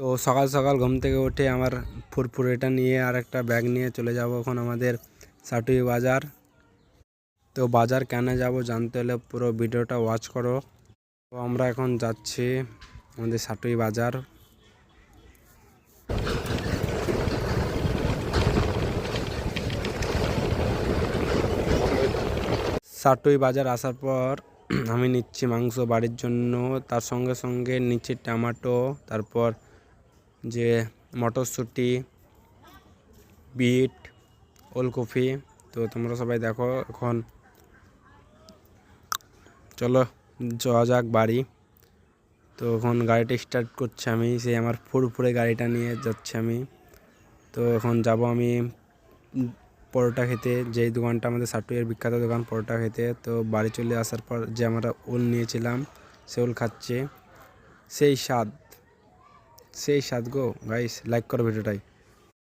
তো সকাল সকাল ঘুম থেকে উঠে আমার ফুরফুরেটা নিয়ে আর একটা ব্যাগ নিয়ে চলে যাব এখন আমাদের সাটুই বাজার। তো বাজার কেন যাব জানতে হলে পুরো ভিডিওটা ওয়াচ করো। তো আমরা এখন যাচ্ছি আমাদের সাটুই বাজার। সাটুই বাজার আসার পর আমি নিচ্ছি মাংস বাড়ির জন্য, তার সঙ্গে সঙ্গে নিচ্ছি টমেটো, তারপর যে মটরশুঁটি, বিট, ওলকপি। তো তোমরা সবাই দেখো, এখন চলো যাওয়া যাক বাড়ি। তো এখন গাড়িটা স্টার্ট করছি আমি, সেই আমার ফুরফুরে গাড়িটা নিয়ে যাচ্ছি আমি। তো এখন যাব আমি পরোটা খেতে, যেই দোকানটা আমাদের সাটুইয়ের বিখ্যাত দোকান পরোটা খেতে। তো বাড়ি চলে আসার পর যে আমরা ওল নিয়েছিলাম সে ওল খাচ্ছে, সেই স্বাদ গো গাইস, লাইক করো ভিডিওটাই।